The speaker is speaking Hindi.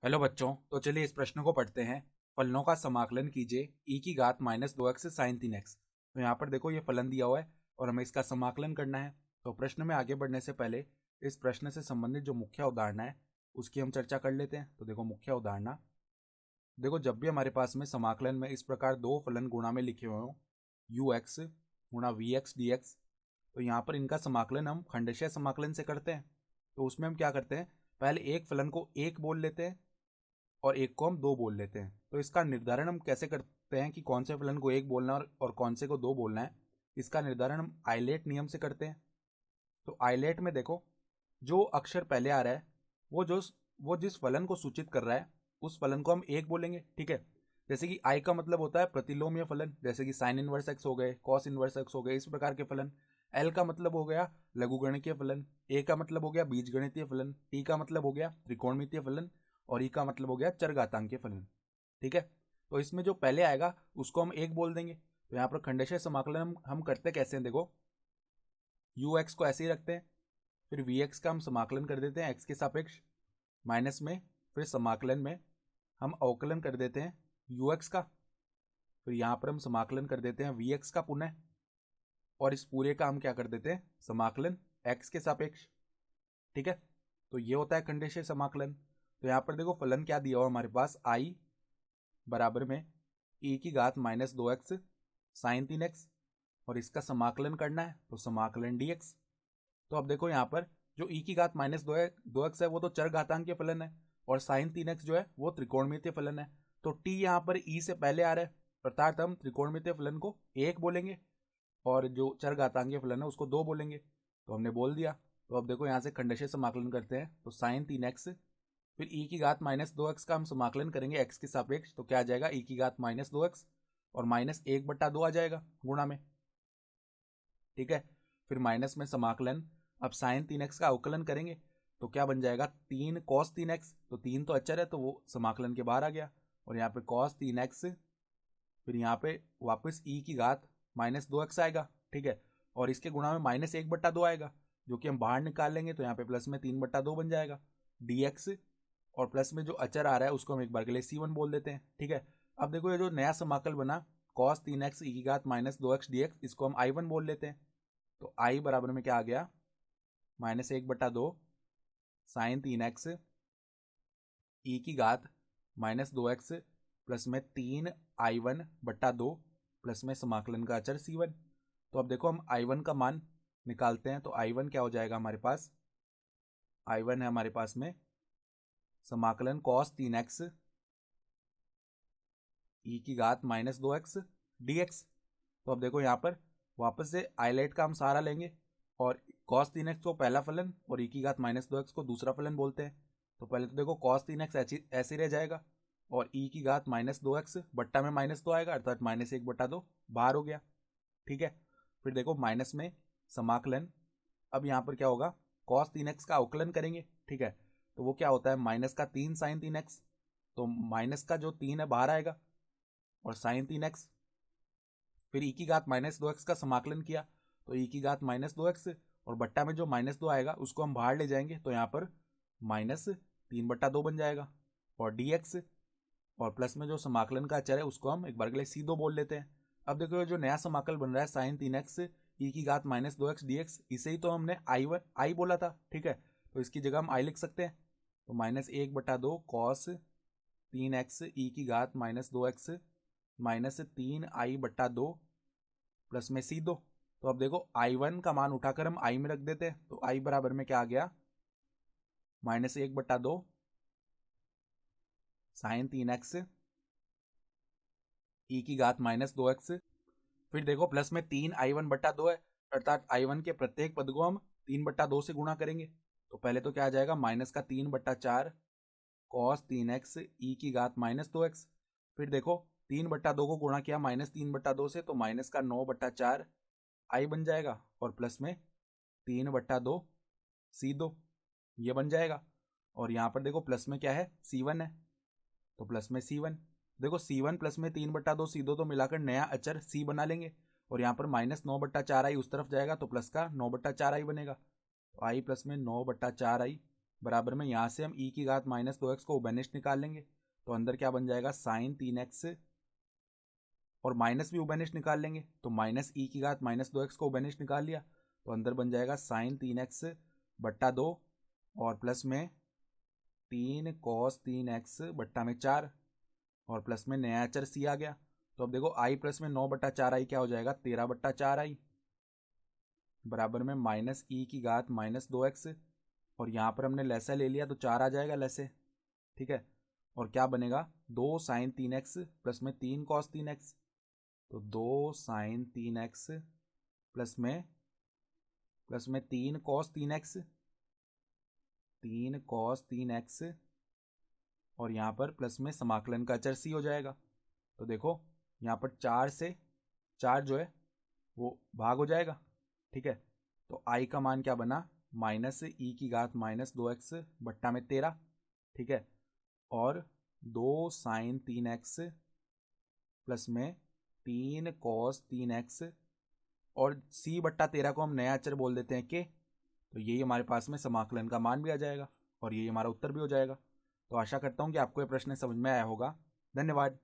हेलो बच्चों, तो चलिए इस प्रश्न को पढ़ते हैं। फलनों का समाकलन कीजिए ई की घात माइनस 2x साइन 3x। तो यहाँ पर देखो ये फलन दिया हुआ है और हमें इसका समाकलन करना है। तो प्रश्न में आगे बढ़ने से पहले इस प्रश्न से संबंधित जो मुख्य अवधारणा है उसकी हम चर्चा कर लेते हैं। तो देखो मुख्य अवधारणा, देखो जब भी हमारे पास में समाकलन में इस प्रकार दो फलन गुणा में लिखे हुए हों, यू एक्स गुणा वी एक्स डी एक्स, तो यहाँ पर इनका समाकलन हम खंडशः समाकलन से करते हैं। तो उसमें हम क्या करते हैं, पहले एक फलन को एक बोल लेते हैं और एक को हम दो बोल लेते हैं। तो इसका निर्धारण हम कैसे करते हैं कि कौन से फलन को एक बोलना है और कौन से को दो बोलना है, इसका निर्धारण हम आइलेट नियम से करते हैं। तो आइलेट में देखो, जो अक्षर पहले आ रहा है वो जिस फलन को सूचित कर रहा है उस फलन को हम एक बोलेंगे, ठीक है। जैसे कि आई का मतलब होता है प्रतिलोम्य फलन, जैसे कि साइन इनवर्स एक्स हो गए, कॉस इनवर्स एक्स हो गए, इस प्रकार के फलन। एल का मतलब हो गया लघुगणकीय फलन, ए का मतलब हो गया बीजगणितीय फलन, टी का मतलब हो गया त्रिकोणमितीय फलन और ई का मतलब हो गया चरघातांकीय फलन, ठीक है। तो इसमें जो पहले आएगा उसको हम एक बोल देंगे। तो यहाँ पर खंडेशह समाकलन हम करते कैसे हैं, देखो यू एक्स को ऐसे ही रखते हैं, फिर वी एक्स का हम समाकलन कर देते हैं एक्स के सापेक्ष, माइनस में फिर समाकलन में हम अवकलन कर देते हैं यू एक्स का, फिर यहाँ पर हम समाकलन कर देते हैं वी एक्स का पुनः, और इस पूरे का हम क्या कर देते हैं समाकलन एक्स के सापेक्ष, ठीक है। तो ये होता है खंडेशह समाकलन। तो यहाँ पर देखो फलन क्या दिया हुआ हमारे पास, आई बराबर में ई की घात माइनस 2x साइन 3x, और इसका समाकलन करना है तो समाकलन dx। तो अब देखो यहाँ पर जो ई की घात माइनस 2x है वो तो चर घातांक के फलन है, और साइन 3x जो है वो त्रिकोणमितीय फलन है। तो टी यहाँ पर ई से पहले आ रहा है, अर्थात हम त्रिकोणमितीय फलन को एक बोलेंगे और जो चर घातांकीय फलन है उसको दो बोलेंगे। तो हमने बोल दिया। तो अब देखो यहाँ से खंडशः समाकलन करते हैं, तो साइन 3x फिर ई की घात माइनस 2x का हम समाकलन करेंगे एक्स के सापेक्ष, तो क्या आ जाएगा ई की घात माइनस 2x और माइनस 1/2 आ जाएगा गुणा में, ठीक है। फिर माइनस में समाकलन, अब साइन 3x का अवकलन करेंगे तो क्या बन जाएगा 3 कॉस 3x, तो 3 तो अचर है तो वो समाकलन के बाहर आ गया, और यहाँ पे कॉस 3x, फिर यहाँ पे वापस ई की घात माइनस 2x आएगा, ठीक है। और इसके गुणा में माइनस 1/2 आएगा जो कि हम बाहर निकाल लेंगे, तो यहाँ पे प्लस में 3/2 बन जाएगा dx, और प्लस में जो अचर आ रहा है उसको हम एक बार के लिए c1 बोल देते हैं, ठीक है। अब देखो ये जो नया समाकल बना cos 3x ई की घात माइनस 2x dx, इसको हम i1 बोल लेते हैं। तो i बराबर में क्या आ गया, माइनस 1/2 साइन 3x ई की घात माइनस 2x प्लस में 3i1/2 प्लस में समाकलन का अचर c1। तो अब देखो हम i1 का मान निकालते हैं, तो i1 क्या हो जाएगा हमारे पास, i1 है हमारे पास में समाकलन cos 3x ई की घात माइनस 2x dx। तो अब देखो यहाँ पर वापस से आइलेट का हम सहारा लेंगे और cos 3x को पहला फलन और ई की घात माइनस 2x को दूसरा फलन बोलते हैं। तो पहले तो देखो cos 3x ऐसे रह जाएगा और ई की घात माइनस 2x बट्टा में माइनस 2 आएगा, अर्थात माइनस 1/2 बाहर हो गया, ठीक है। फिर देखो माइनस में समाकलन, अब यहाँ पर क्या होगा cos 3x का अवकलन करेंगे, ठीक है। तो वो क्या होता है माइनस का 3 साइन 3x, तो माइनस का जो 3 है बाहर आएगा और साइन 3x, फिर ई की घात माइनस 2x का समाकलन किया तो ई की घात माइनस 2x, और बट्टा में जो माइनस 2 आएगा उसको हम बाहर ले जाएंगे तो यहाँ पर माइनस 3/2 बन जाएगा, और dx, और प्लस में जो समाकलन का अचर है उसको हम एक बार के लिए c2 बोल लेते हैं। अब देखो जो नया समाकल बन रहा है साइन 3x ई की घात माइनस 2x dx, इसे ही तो हमने आई बोला था, ठीक है। तो इसकी जगह हम आई लिख सकते हैं, तो माइनस 1/2 कॉस 3x ई की घात minus 2x minus 3i/2 plus में c2। तो अब देखो i1 का मान उठाकर हम i में रख देते हैं, तो i बराबर में क्या आ गया माइनस 1/2 साइन 3x ई की घात माइनस 2x, फिर देखो प्लस में 3i1/2 है, अर्थात i1 के प्रत्येक पद को हम 3/2 से गुणा करेंगे। तो पहले तो क्या आ जाएगा माइनस का 3/4 कॉस 3x ई की घात माइनस 2x, फिर देखो 3/2 को गुणा किया माइनस 3/2 से तो माइनस का 9/4 आई बन जाएगा, और प्लस में 3/2 c2 ये बन जाएगा, और यहाँ पर देखो प्लस में क्या है c1 है, तो प्लस में c1, देखो c1 प्लस में 3/2 c2 तो मिलाकर नया अचर c बना लेंगे, और यहाँ पर माइनस 9/4 आई उस तरफ जाएगा तो प्लस का 9/4 आई बनेगा, तो आई प्लस में 9/4 आई बराबर में यहाँ से हम ई की घात माइनस 2x को उभयनिष्ठ निकाल लेंगे, तो अंदर क्या बन जाएगा साइन 3x, और माइनस भी उभयनिष्ठ निकाल लेंगे, तो माइनस ई की घात माइनस 2x को उभयनिष्ठ निकाल लिया, तो अंदर बन जाएगा साइन 3x बट्टा 2 और प्लस में 3 कॉस 3x बट्टा में 4 और प्लस में नया अचर सी आ गया। तो अब देखो आई प्लस में 9/4 आई क्या हो जाएगा 13/4 आई, बराबर में माइनस ई की घात माइनस 2x, और यहाँ पर हमने लैसा ले लिया तो 4 आ जाएगा लैसे, ठीक है। और क्या बनेगा 2 साइन 3x प्लस में 3 कॉस 3x, तो 2 साइन 3x प्लस में 3 कॉस 3x, 3 कॉस 3x, और यहाँ पर प्लस में समाकलन का अचर सी हो जाएगा। तो देखो यहाँ पर 4 से 4 जो है वो भाग हो जाएगा, ठीक है। तो आई का मान क्या बना माइनस ई की घात माइनस 2x बट्टा में 13, ठीक है, और 2 साइन 3x प्लस में 3 कॉस 3x, और c बट्टा 13 को हम नया अचर बोल देते हैं के, तो यही हमारे पास में समाकलन का मान भी आ जाएगा और यही हमारा उत्तर भी हो जाएगा। तो आशा करता हूँ कि आपको ये प्रश्न समझ में आया होगा। धन्यवाद।